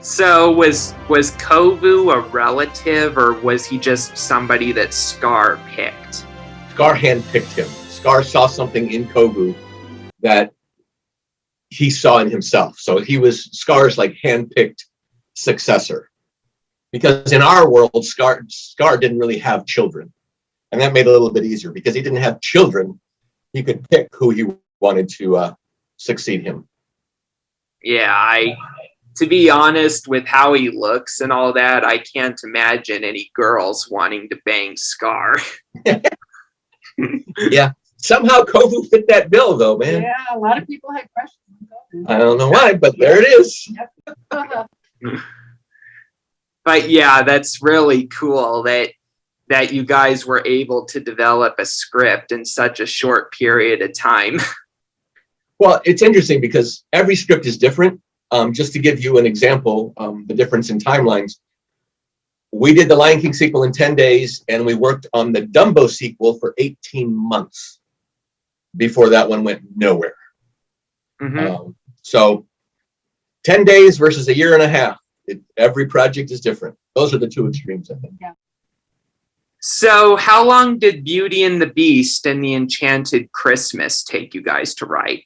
So was Kovu a relative, or was he just somebody that Scar picked? Scar handpicked him. Scar saw something in Kovu that he saw in himself. So he was Scar's like handpicked successor. Because in our world, Scar didn't really have children. And that made it a little bit easier because he didn't have children. He could pick who he wanted to succeed him. Yeah, to be honest, with how he looks and all that, I can't imagine any girls wanting to bang Scar. Yeah. Somehow Kovu fit that bill, though, man. Yeah, a lot of people had crushes on Kovu. I don't know why, but there it is. Yep. But yeah, that's really cool that you guys were able to develop a script in such a short period of time. Well, it's interesting because every script is different. Just to give you an example, the difference in timelines, we did the Lion King sequel in 10 days, and we worked on the Dumbo sequel for 18 months before that one went nowhere. Mm-hmm. So 10 days versus a year and a half. Every project is different. Those are the two extremes, I think. Yeah. So how long did Beauty and the Beast and the Enchanted Christmas take you guys to write?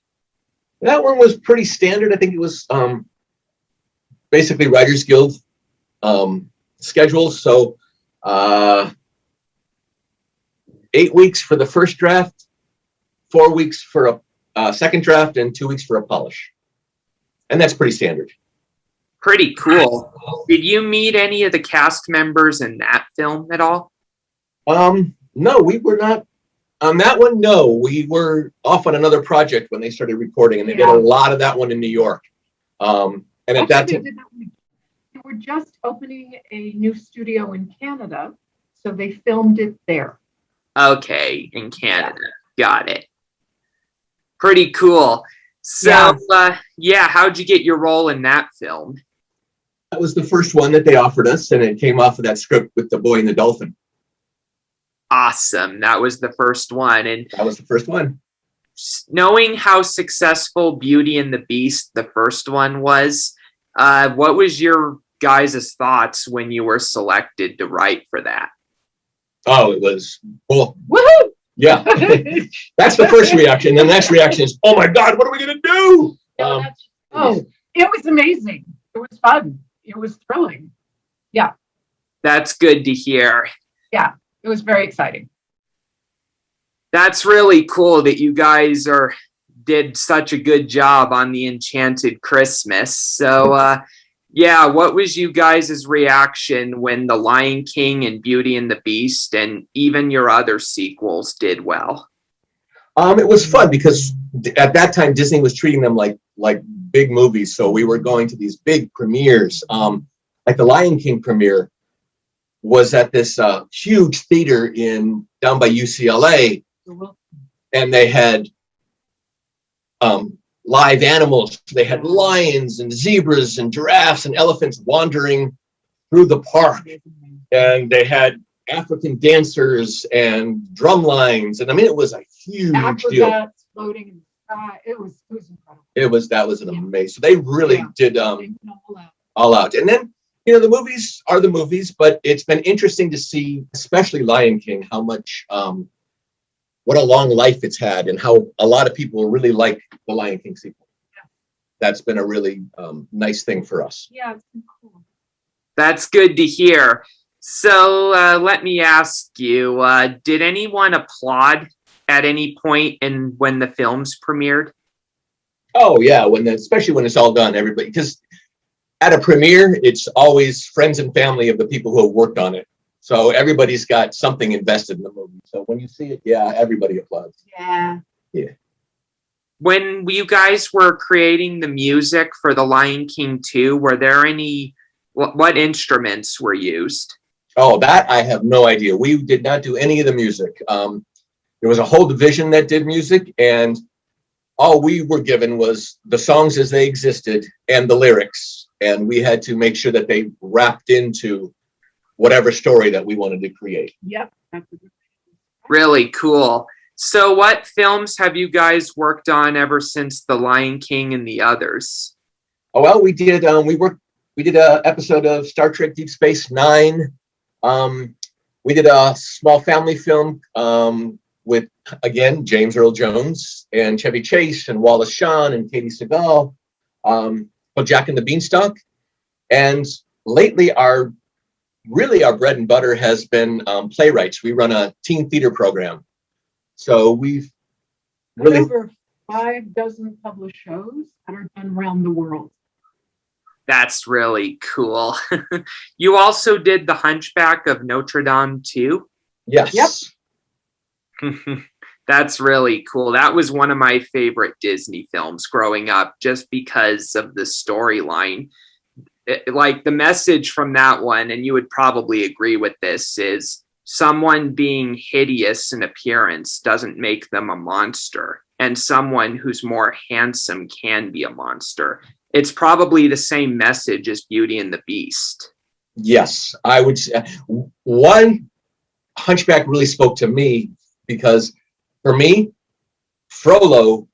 That one was pretty standard. I think it was basically Writers Guild schedule. So 8 weeks for the first draft, 4 weeks for a second draft, and 2 weeks for a polish. And that's pretty standard. Pretty cool. Did you meet any of the cast members in that film at all? No, we were not on that one. No, we were off on another project when they started recording, and they did a lot of that one in New York. And at that time, they were just opening a new studio in Canada, so they filmed it there. Okay, in Canada. Got it. Pretty cool. So, how'd you get your role in that film? That was the first one that they offered us, and it came off of that script with The Boy and the Dolphin. Awesome. That was the first one. And that was the first one. Knowing how successful Beauty and the Beast, the first one, was, what was your guys' thoughts when you were selected to write for that? Oh, it was cool. Woohoo! Yeah. That's the first reaction. And the next reaction is, oh my God, what are we going to do? It was amazing. It was fun. It was thrilling. Yeah. That's good to hear. Yeah. It was very exciting. That's really cool that you guys did such a good job on the Enchanted Christmas. So, what was you guys' reaction when The Lion King and Beauty and the Beast and even your other sequels did well? It was fun because at that time Disney was treating them like big movies. So we were going to these big premieres. Like the Lion King premiere was at this huge theater down by UCLA, and they had live animals. They had lions and zebras and giraffes and elephants wandering through the park, and they had African dancers and drum lines, and I mean it was a huge deal. Floating in the sky. It was incredible. That was an amazing. So they really did all out. And then the movies are the movies, but it's been interesting to see, especially Lion King, how much what a long life it's had, and how a lot of people really like the Lion King sequel. Yeah. That's been a really nice thing for us. Yeah, it's been cool. That's good to hear. So let me ask you, did anyone applaud at any point when the films premiered? Oh yeah, especially when it's all done, everybody, because at a premiere, it's always friends and family of the people who have worked on it. So everybody's got something invested in the movie. So when you see it, everybody applauds. Yeah. Yeah. When you guys were creating the music for The Lion King 2, were there what instruments were used? Oh, that I have no idea. We did not do any of the music. There was a whole division that did music, and all we were given was the songs as they existed and the lyrics. And we had to make sure that they wrapped into whatever story that we wanted to create. Yep. Really cool. So what films have you guys worked on ever since The Lion King and the others? Oh, well, we did. We worked We did an episode of Star Trek Deep Space Nine. We did a small family film with, again, James Earl Jones and Chevy Chase and Wallace Shawn and Katie Seagal, called Jack and the Beanstalk. And lately, our bread and butter has been playwrights. We run a teen theater program. So we've really over 5 dozen published shows that are done around the world. That's really cool. You also did the Hunchback of Notre Dame too? yes. Yep. That's really cool. That was one of my favorite Disney films growing up just because of the storyline. Like the message from that one, and you would probably agree with this, is someone being hideous in appearance doesn't make them a monster, and someone who's more handsome can be a monster. It's probably the same message as Beauty and the Beast. Yes, I would say one Hunchback really spoke to me because for me, Frollo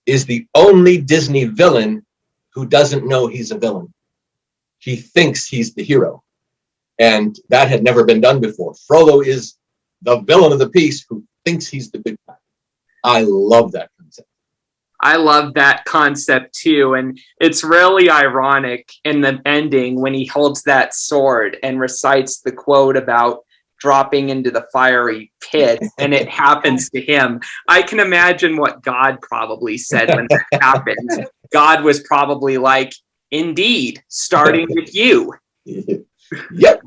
is the only Disney villain who doesn't know he's a villain. He thinks he's the hero. And that had never been done before. Frollo is the villain of the piece who thinks he's the good guy. I love that concept. I love that concept too. And it's really ironic in the ending when he holds that sword and recites the quote about dropping into the fiery pit and it happens to him. I can imagine what God probably said when that happened. God was probably like, indeed, starting with you. Yep.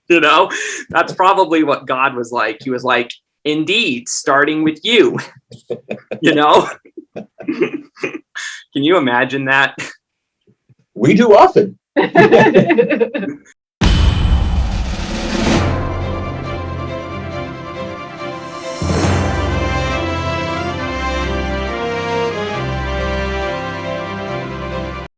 You know, that's probably what God was like. He was like, indeed, starting with you. You know? Can you imagine that? We do often.